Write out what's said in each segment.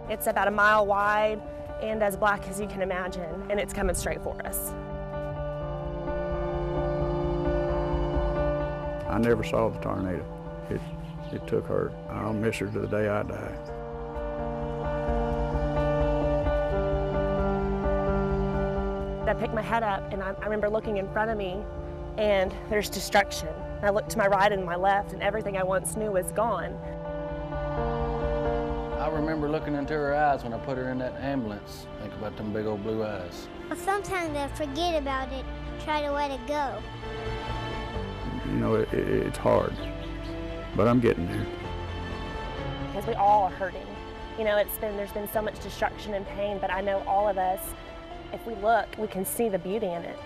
It's about a mile wide and as black as you can imagine, and it's coming straight for us. I never saw the tornado. It took her. I'll miss her to the day I die. I picked my head up, and I remember looking in front of me, and there's destruction. And I looked to my right and my left, and everything I once knew was gone. I remember looking into her eyes when I put her in that ambulance. Think about them big old blue eyes. Sometimes I forget about it, try to let it go. You know, it's hard, but I'm getting there. Because we all are hurting. You know, there's been so much destruction and pain, but I know all of us, if we look, we can see the beauty in it.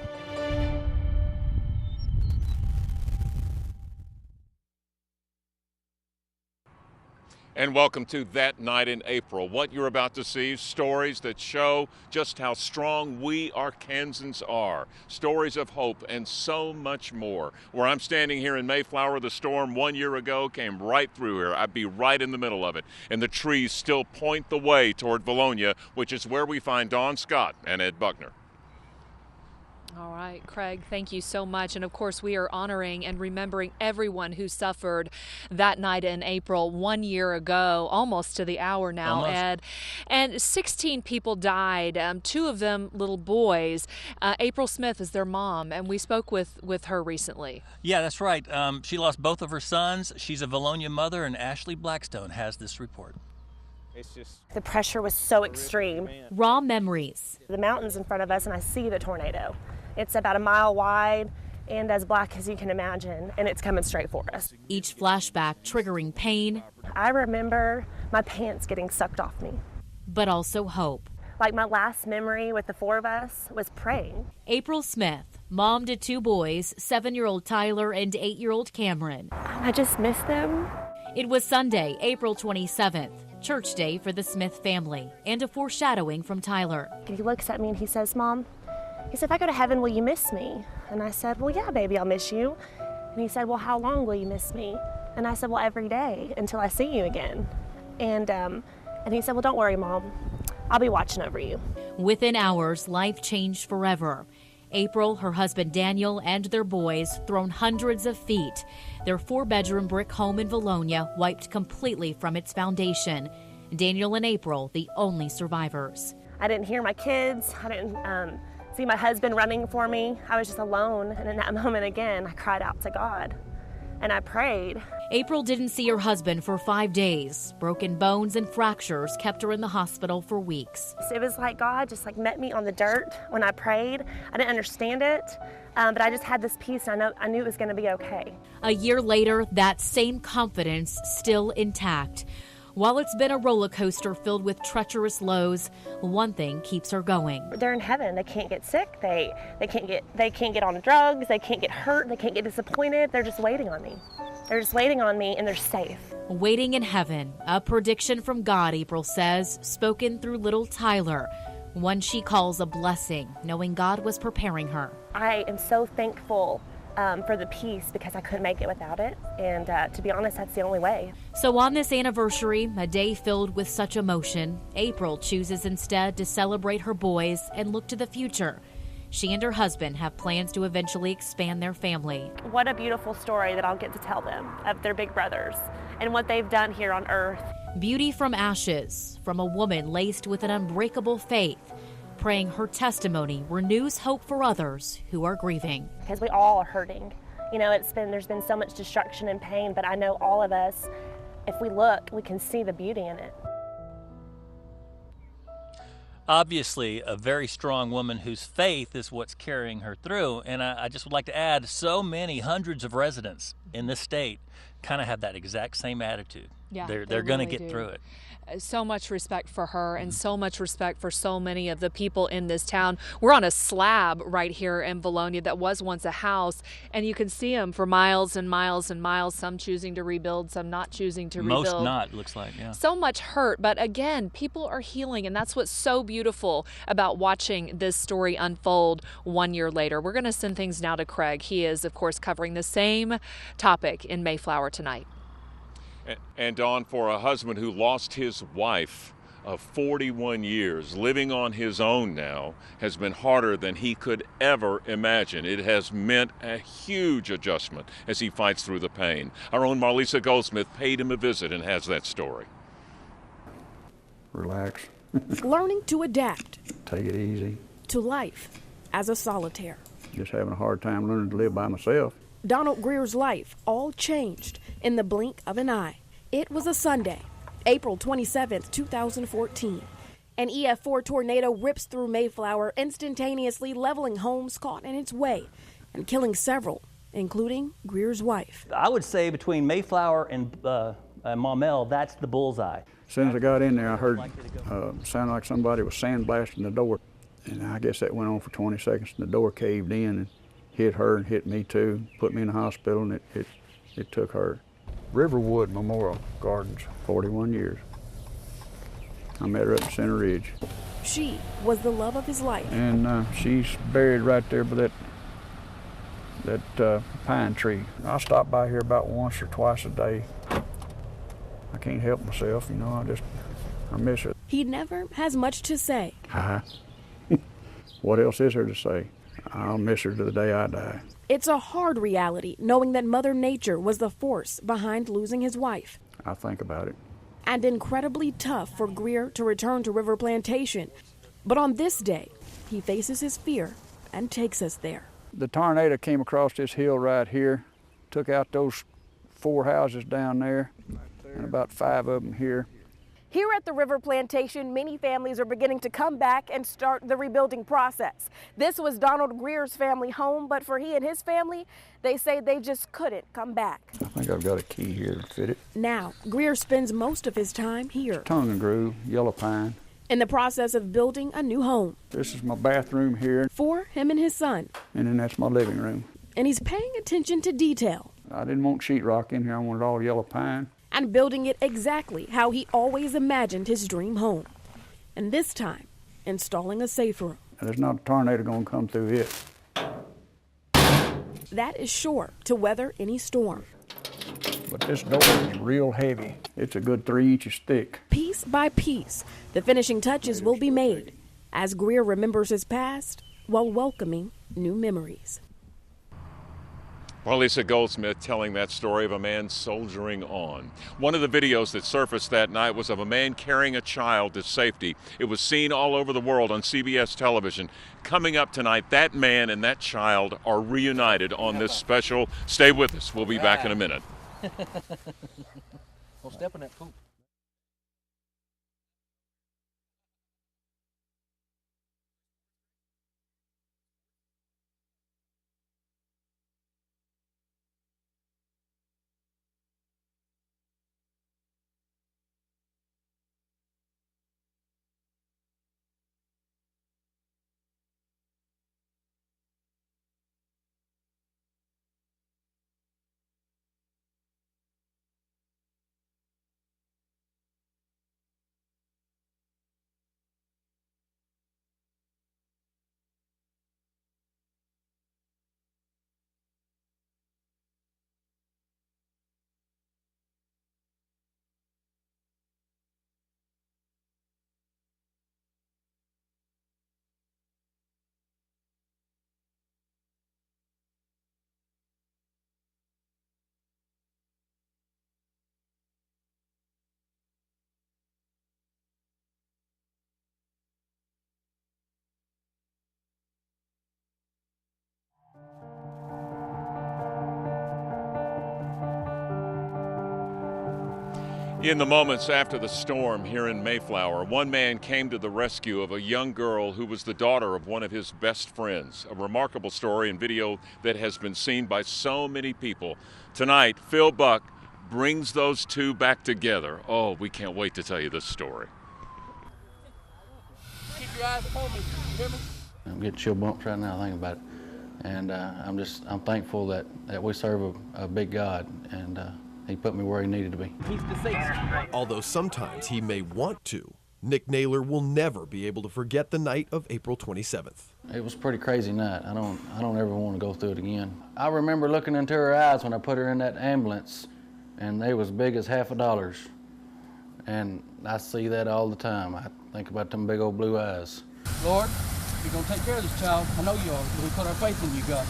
And welcome to That Night in April. What you're about to see, stories that show just how strong we Arkansans are. Stories of hope and so much more. Where I'm standing here in Mayflower, the storm 1 year ago came right through here. I'd be right in the middle of it. And the trees still point the way toward Valonia, which is where we find Dawn Scott and Ed Buckner. All right, Craig, thank you so much. And of course, we are honoring and remembering everyone who suffered that night in April 1 year ago, almost to the hour now, almost. Ed. And 16 people died, 2 of them little boys. April Smith is their mom, and we spoke with her recently. Yeah, that's right. She lost both of her sons. She's a Valonia mother, and Ashley Blackstone has this report. The pressure was so extreme. Raw memories. The mountains in front of us, and I see the tornado. It's about a mile wide and as black as you can imagine, and it's coming straight for us. Each flashback triggering pain. I remember my pants getting sucked off me. But also hope. Like my last memory with the 4 of us was praying. April Smith, mom to 2 boys, 7-year-old Tyler and 8-year-old Cameron. I just miss them. It was Sunday, April 27th, church day for the Smith family, and a foreshadowing from Tyler. He looks at me and he says, Mom, he said, if I go to heaven, will you miss me? And I said, well, yeah, baby, I'll miss you. And he said, well, how long will you miss me? And I said, well, every day until I see you again. And he said, well, don't worry, Mom. I'll be watching over you. Within hours, life changed forever. April, her husband Daniel, and their boys thrown hundreds of feet. Their 4-bedroom brick home in Valonia wiped completely from its foundation. Daniel and April, the only survivors. I didn't hear my kids. I didn't see my husband running for me. I was just alone. And in that moment again, I cried out to God and I prayed. April didn't see her husband for 5 days. Broken bones and fractures kept her in the hospital for weeks. It was like God just met me on the dirt when I prayed. I didn't understand it, but I just had this peace. And I knew it was going to be okay. A year later, that same confidence still intact. While it's been a roller coaster filled with treacherous lows, one thing keeps her going. They're in heaven. They can't get sick. They can't get on drugs. They can't get hurt. They can't get disappointed. They're just waiting on me. They're just waiting on me, and they're safe. Waiting in heaven, a prediction from God, April says, spoken through little Tyler, one she calls a blessing, knowing God was preparing her. I am so thankful for the peace because I couldn't make it without it. And to be honest, that's the only way. So on this anniversary, a day filled with such emotion, April chooses instead to celebrate her boys and look to the future. She and her husband have plans to eventually expand their family. What a beautiful story that I'll get to tell them of their big brothers and what they've done here on earth. Beauty from ashes, from a woman laced with an unbreakable faith, praying her testimony renews hope for others who are grieving. Because we all are hurting. You know, there's been so much destruction and pain, but I know all of us, if we look, we can see the beauty in it. Obviously, a very strong woman whose faith is what's carrying her through. And I just would like to add, so many hundreds of residents in this state kind of have that exact same attitude. Yeah, they're going to get through it. So much respect for her and so much respect for so many of the people in this town. We're on a slab right here in Vilonia that was once a house, and you can see them for miles and miles and miles, some choosing to rebuild, some not choosing to rebuild. Most not, looks like, yeah. So much hurt, but again, people are healing, and that's what's so beautiful about watching this story unfold 1 year later. We're going to send things now to Craig. He is, of course, covering the same topic in Mayflower tonight. And Dawn, for a husband who lost his wife of 41 years, living on his own now has been harder than he could ever imagine. It has meant a huge adjustment as he fights through the pain. Our own Marlisa Goldsmith paid him a visit and has that story. Relax. Learning to adapt Take it easy. to life as a solitaire. Just having a hard time learning to live by myself. Donald Greer's life all changed in the blink of an eye. It was a Sunday, April 27th, 2014. An EF4 tornado rips through Mayflower, instantaneously leveling homes caught in its way and killing several, including Greer's wife. I would say between Mayflower and Maumelle, that's the bullseye. As soon as I got in there, I heard sound like somebody was sandblasting the door. And I guess that went on for 20 seconds, and the door caved in and hit her and hit me too, put me in the hospital, and it took her. Riverwood Memorial Gardens, 41 years. I met her up in Center Ridge. She was the love of his life. And she's buried right there by that pine tree. I stop by here about once or twice a day. I can't help myself, you know, I miss her. He never has much to say. What else is there to say? I'll miss her to the day I die. It's a hard reality, knowing that Mother Nature was the force behind losing his wife. I think about it. And incredibly tough for Greer to return to River Plantation. But on this day, he faces his fear and takes us there. The tornado came across this hill right here, took out those 4 houses down there, and about 5 of them here. Here at the River Plantation, many families are beginning to come back and start the rebuilding process. This was Donald Greer's family home, but for he and his family, they say they just couldn't come back. I think I've got a key here to fit it. Now, Greer spends most of his time here. Tongue and groove, yellow pine. In the process of building a new home. This is my bathroom here. For him and his son. And then that's my living room. And he's paying attention to detail. I didn't want sheetrock in here, I wanted all yellow pine. And building it exactly how he always imagined his dream home. And this time, installing a safe room. There's not a tornado going to come through it. That is sure to weather any storm. But this door is real heavy. It's a good 3 inches thick. Piece by piece, the finishing touches will be made as Greer remembers his past while welcoming new memories. Marlisa Goldsmith telling that story of a man soldiering on. One of the videos that surfaced that night was of a man carrying a child to safety. It was seen all over the world on CBS television. Coming up tonight, that man and that child are reunited on this special. Stay with us. We'll be back in a minute. Don't step in that poop. In the moments after the storm here in Mayflower, one man came to the rescue of a young girl who was the daughter of one of his best friends. A remarkable story and video that has been seen by so many people. Tonight, Phil Buck brings those two back together. Oh, we can't wait to tell you this story. Keep your eyes upon me, you hear me? I'm getting chill bumps right now thinking about it. And I'm thankful that we serve a big God, and he put me where he needed to be. He's deceased. Although sometimes he may want to, Nick Naylor will never be able to forget the night of April 27th. It was a pretty crazy night. I don't ever want to go through it again. I remember looking into her eyes when I put her in that ambulance, and they was big as $50. And I see that all the time. I think about them big old blue eyes. Lord, you're going to take care of this child. I know you are. We put our faith in you, God.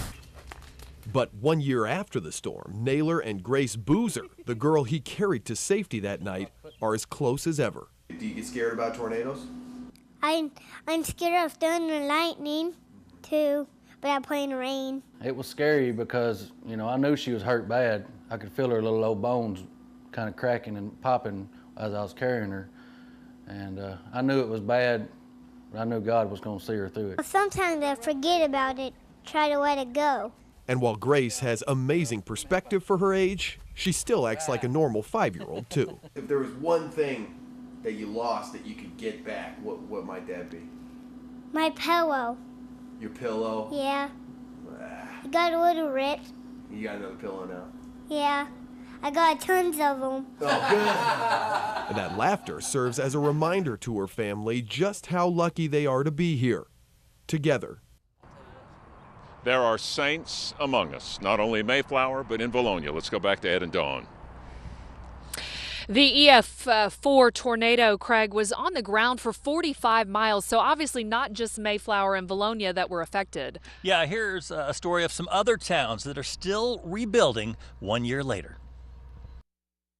But 1 year after the storm, Naylor and Grace Boozer, the girl he carried to safety that night, are as close as ever. Do you get scared about tornadoes? I'm scared of thunder and lightning, too, but I play in the rain. It was scary because, you know, I knew she was hurt bad. I could feel her little old bones kind of cracking and popping as I was carrying her. And I knew it was bad, but I knew God was going to see her through it. Sometimes I forget about it, try to let it go. And while Grace has amazing perspective for her age, she still acts like a normal 5-year-old, too. If there was one thing that you lost that you could get back, what might that be? My pillow. Your pillow? Yeah. I got a little ripped. You got another pillow now? Yeah. I got tons of them. Oh, good. And that laughter serves as a reminder to her family just how lucky they are to be here, together. There are saints among us, not only Mayflower, but in Valonia. Let's go back to Ed and Dawn. The EF4 tornado, Craig, was on the ground for 45 miles, so obviously not just Mayflower and Valonia that were affected. Yeah, here's a story of some other towns that are still rebuilding 1 year later.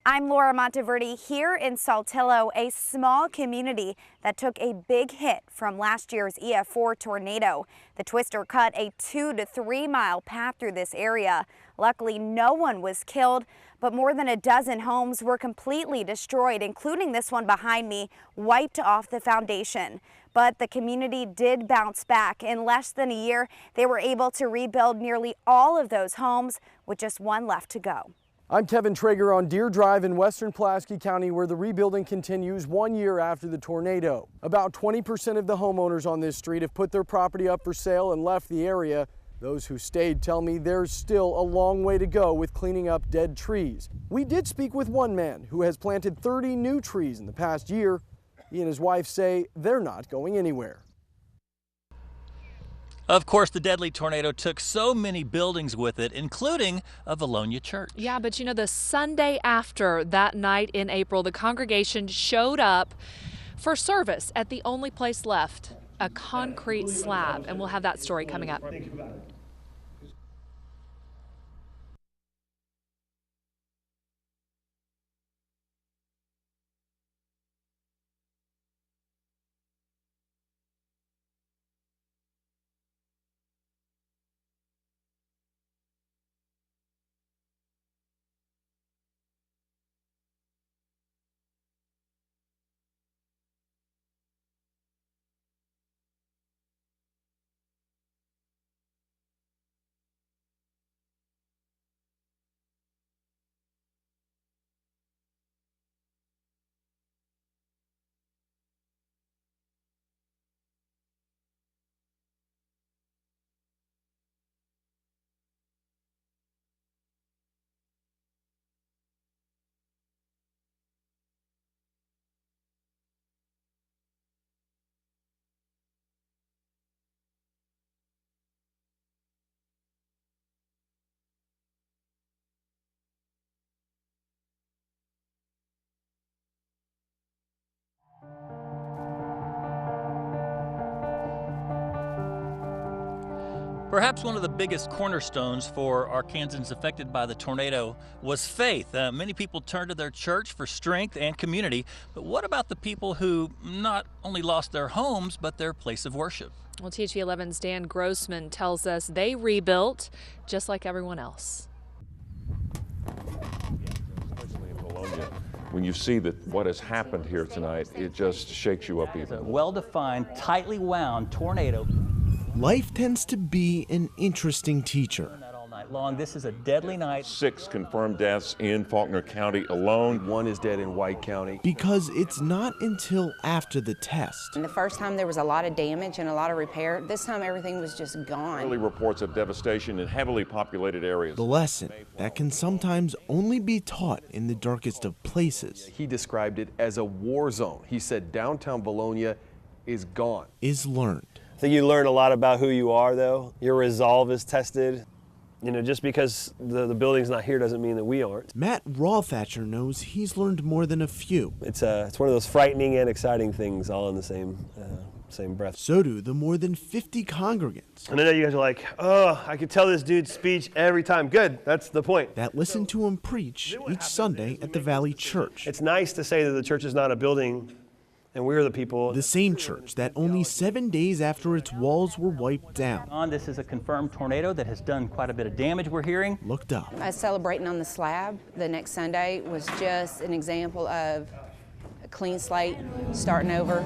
I'm Laura Monteverde here in Saltillo, a small community that took a big hit from last year's EF4 tornado. The twister cut a 2 to 3 mile path through this area. Luckily, no one was killed, but more than a dozen homes were completely destroyed, including this one behind me, wiped off the foundation. But the community did bounce back. In less than a year, they were able to rebuild nearly all of those homes with just one left to go. I'm Kevin Traeger on Deer Drive in western Pulaski County, where the rebuilding continues 1 year after the tornado. About 20% of the homeowners on this street have put their property up for sale and left the area. Those who stayed tell me there's still a long way to go with cleaning up dead trees. We did speak with one man who has planted 30 new trees in the past year. He and his wife say they're not going anywhere. Of course, the deadly tornado took so many buildings with it, including a Valonia church. Yeah, but you know, the Sunday after that night in April, the congregation showed up for service at the only place left, a concrete slab. And we'll have that story coming up. Perhaps one of the biggest cornerstones for Arkansans affected by the tornado was faith. Many people turned to their church for strength and community. But what about the people who not only lost their homes, but their place of worship? Well, THV 11's Dan Grossman tells us they rebuilt just like everyone else. When you see that what has happened here tonight, it just shakes you up even. A well-defined, tightly wound tornado. Life tends to be an interesting teacher. long. This is a deadly night. 6 confirmed deaths in Faulkner County alone. 1 is dead in White County. Because it's not until after the test. And the first time there was a lot of damage and a lot of repair. This time everything was just gone. Early reports of devastation in heavily populated areas. The lesson that can sometimes only be taught in the darkest of places. He described it as a war zone. He said downtown Bologna is gone. Is learned. I think you learn a lot about who you are, though. Your resolve is tested. You know, just because the building's not here doesn't mean that we aren't. Matt Rawthatcher knows he's learned more than a few. It's one of those frightening and exciting things all in the same breath. So do the more than 50 congregants. And I know you guys are like, oh, I could tell this dude's speech every time. Good, that's the point. That listen to him preach each Sunday at the Valley Church. It's nice to say that the church is not a building and we're the people. The same church that only 7 days after its walls were wiped down. This is a confirmed tornado that has done quite a bit of damage, we're hearing. Looked up. Us celebrating on the slab the next Sunday was just an example of a clean slate, starting over.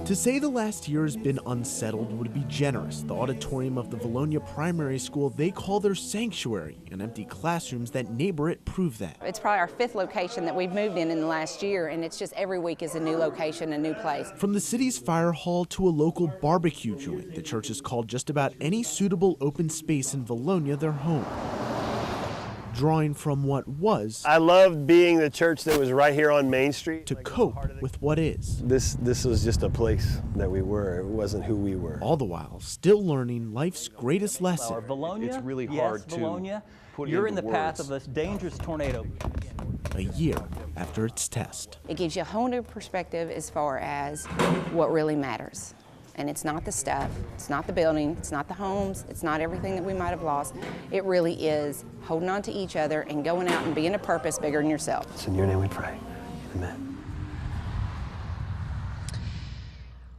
To say the last year has been unsettled would be generous. The auditorium of the Bologna Primary School they call their sanctuary, and empty classrooms that neighbor it prove that. It's probably our 5th location that we've moved in the last year, and it's just every week is a new location, a new place. From the city's fire hall to a local barbecue joint, the church has called just about any suitable open space in Bologna their home. Drawing from what was. I loved being the church that was right here on Main Street. To cope with what is. This was just a place that we were. It wasn't who we were. All the while, still learning life's greatest lesson. Bologna, it's really hard to Bologna, put you're in into the path words. of this dangerous tornado. A year after its test. It gives you a whole new perspective as far as what really matters. And it's not the stuff, it's not the building, it's not the homes, it's not everything that we might have lost. It really is holding on to each other and going out and being a purpose bigger than yourself. It's in your name we pray. Amen.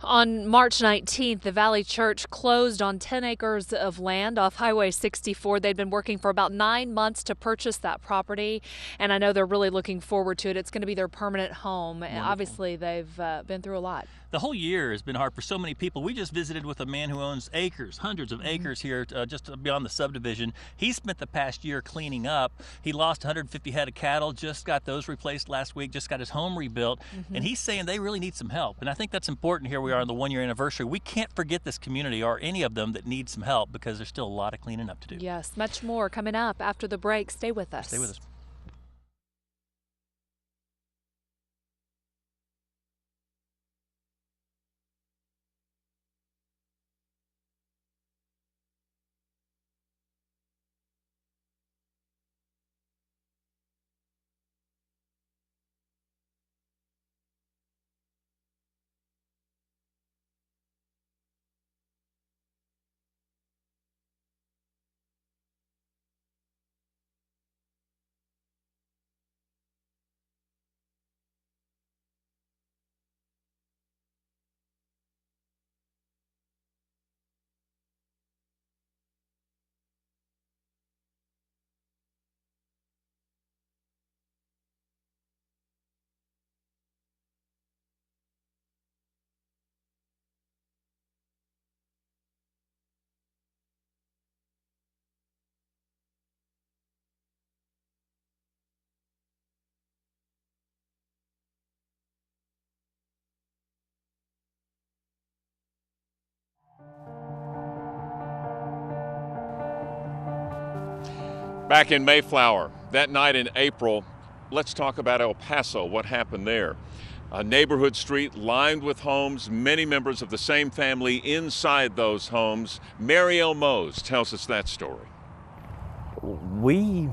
On March 19th, the Valley Church closed on 10 acres of land off Highway 64. They'd been working for about 9 months to purchase that property, and I know they're really looking forward to it. It's going to be their permanent home. And obviously, they've been through a lot. The whole year has been hard for so many people. We just visited with a man who owns acres, hundreds of acres here just beyond the subdivision. He spent the past year cleaning up. He lost 150 head of cattle, just got those replaced last week, just got his home rebuilt. And he's saying they really need some help. And I think that's important. Here we are on the 1-year anniversary. We can't forget this community or any of them that need some help because there's still a lot of cleaning up to do. Yes, much more coming up after the break. Stay with us. Stay with us. Back in Mayflower, that night in April, let's talk about El Paso, what happened there. A neighborhood street lined with homes, many members of the same family inside those homes. Marielle Mose tells us that story. We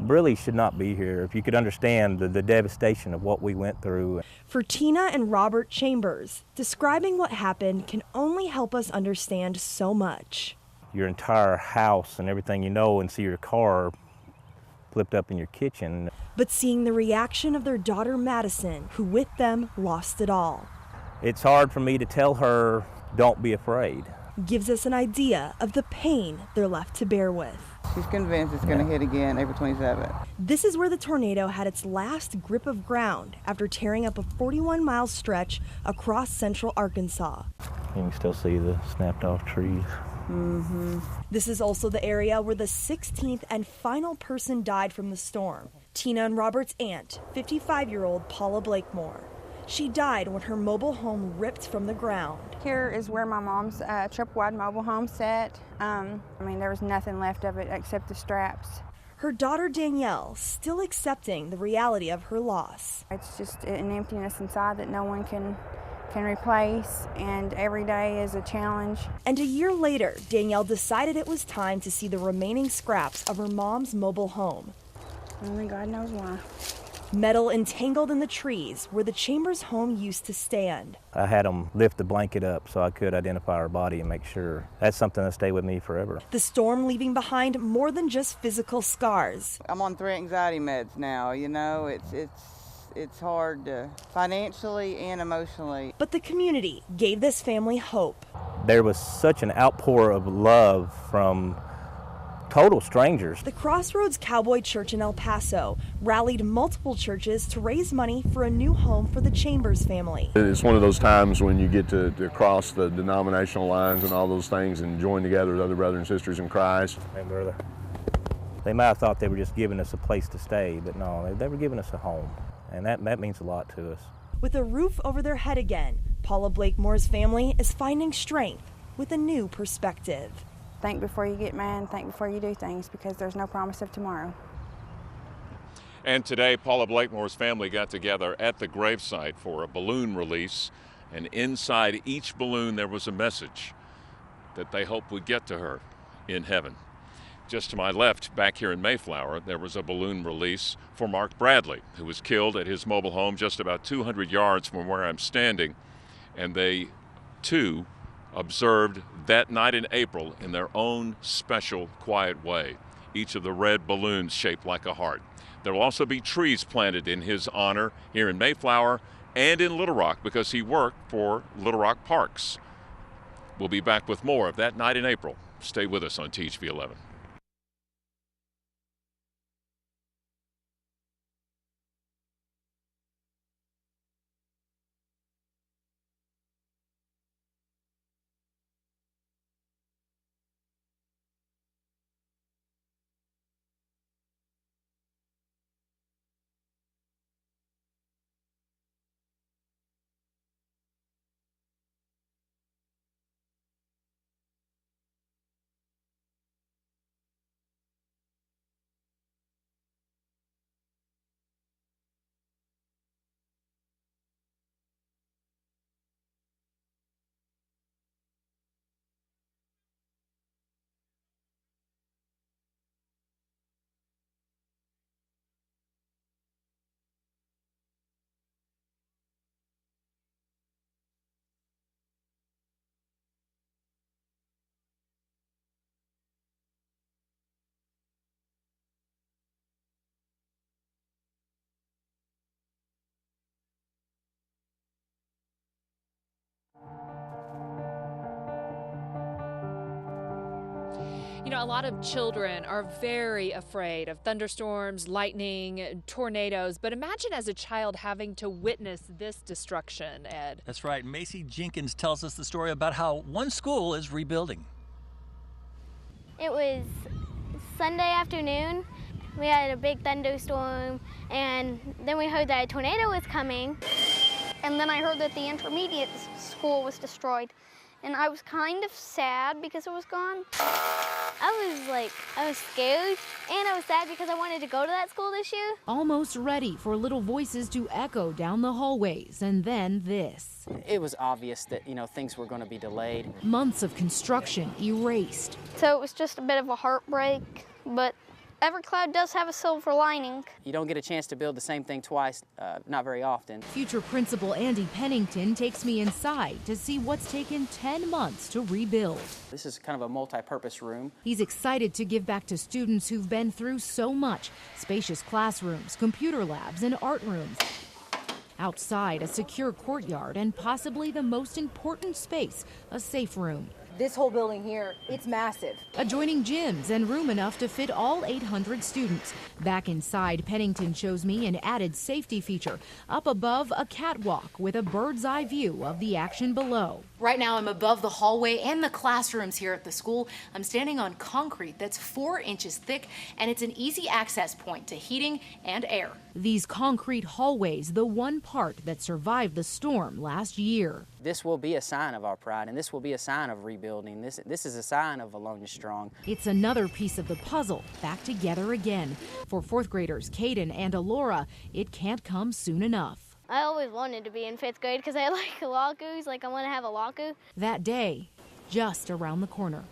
really should not be here if you could understand the devastation of what we went through. For Tina and Robert Chambers, describing what happened can only help us understand so much. Your entire house and everything you know, and see your car flipped up in your kitchen. But seeing the reaction of their daughter Madison, who with them lost it all. It's hard for me to tell her, don't be afraid. Gives us an idea of the pain they're left to bear with. She's convinced it's going to hit again April 27th. This is where the tornado had its last grip of ground after tearing up a 41-mile stretch across central Arkansas. You can still see the snapped off trees. This is also the area where the 16th and final person died from the storm. Tina and Robert's aunt, 55-year-old Paula Blakemore. She died when her mobile home ripped from the ground. Here is where my mom's triple-wide mobile home sat. There was nothing left of it except the straps. Her daughter Danielle still accepting the reality of her loss. It's just an emptiness inside that no one can replace, and every day is a challenge. And a year later, Danielle decided it was time to see the remaining scraps of her mom's mobile home. Only God knows why. Metal entangled in the trees where the Chambers home used to stand. I had them lift the blanket up so I could identify her body and make sure. That's something that'll stay with me forever. The storm leaving behind more than just physical scars. I'm on 3 anxiety meds now, it's hard financially and emotionally. But the community gave this family hope. There was such an outpour of love from total strangers. The Crossroads Cowboy Church in El Paso rallied multiple churches to raise money for a new home for the Chambers family. It's one of those times when you get to cross the denominational lines and all those things and join together with other brothers and sisters in Christ. Hey, brother. They might have thought they were just giving us a place to stay, but no, they were giving us a home. And that means a lot to us. With a roof over their head again, Paula Blakemore's family is finding strength with a new perspective. Think before you get mad, think before you do things, because there's no promise of tomorrow. And today, Paula Blakemore's family got together at the gravesite for a balloon release, and inside each balloon there was a message that they hoped would get to her in heaven. Just to my left, back here in Mayflower, there was a balloon release for Mark Bradley, who was killed at his mobile home just about 200 yards from where I'm standing. And they, too, observed that night in April in their own special, quiet way. Each of the red balloons shaped like a heart. There will also be trees planted in his honor here in Mayflower and in Little Rock because he worked for Little Rock Parks. We'll be back with more of that night in April. Stay with us on THV 11. You know, a lot of children are very afraid of thunderstorms, lightning, tornadoes, but imagine as a child having to witness this destruction, Ed. That's right. Macy Jenkins tells us the story about how one school is rebuilding. It was Sunday afternoon. We had a big thunderstorm, and then we heard that a tornado was coming. And then I heard that the intermediate school was destroyed. And I was kind of sad because it was gone. I was scared, and I was sad because I wanted to go to that school this year. Almost ready for little voices to echo down the hallways, and then this. It was obvious that, things were going to be delayed. Months of construction erased. So it was just a bit of a heartbreak, but every cloud does have a silver lining. You don't get a chance to build the same thing twice, not very often. Future Principal Andy Pennington takes me inside to see what's taken 10 months to rebuild. This is kind of a multi-purpose room. He's excited to give back to students who've been through so much. Spacious classrooms, computer labs, and art rooms. Outside, a secure courtyard and possibly the most important space, a safe room. This whole building here, it's massive. Adjoining gyms and room enough to fit all 800 students. Back inside, Pennington shows me an added safety feature. Up above, a catwalk with a bird's eye view of the action below. Right now I'm above the hallway and the classrooms here at the school. I'm standing on concrete that's 4 inches thick, and it's an easy access point to heating and air. These concrete hallways, the one part that survived the storm last year. This will be a sign of our pride, and this will be a sign of rebuilding. This is a sign of Valonia Strong. It's another piece of the puzzle back together again. For fourth graders Caden and Alora, it can't come soon enough. I always wanted to be in 5th grade because I like lacus, like I want to have a laku. That day, just around the corner.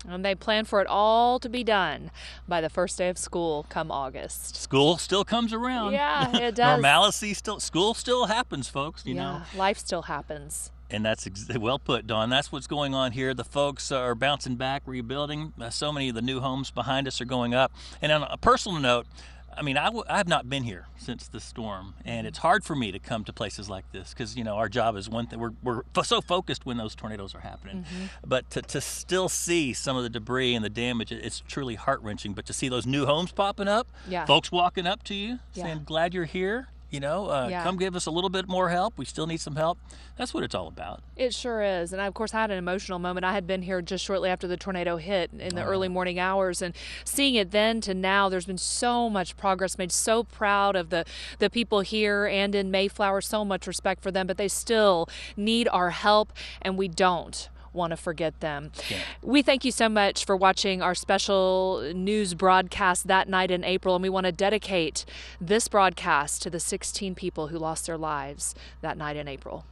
And they plan for it all to be done by the first day of school come August. School still comes around. Yeah, it does. Normalcy school still happens, folks, you know. Life still happens. And that's well put, Dawn. That's what's going on here. The folks are bouncing back, rebuilding. So many of the new homes behind us are going up. And on a personal note, I mean, I have not been here since the storm, and it's hard for me to come to places like this because, you know, our job is one thing. We're so focused when those tornadoes are happening. But to still see some of the debris and the damage, it's truly heart-wrenching. But to see those new homes popping up, folks walking up to you, saying, glad you're here. You know, come give us a little bit more help. We still need some help. That's what it's all about. It sure is. And I, of course, I had an emotional moment. I had been here just shortly after the tornado hit in the early morning hours. And seeing it then to now, there's been so much progress made. So proud of the people here and in Mayflower. So much respect for them. But they still need our help, and we don't want to forget them. We thank you so much for watching our special news broadcast that night in April, and we want to dedicate this broadcast to the 16 people who lost their lives that night in April.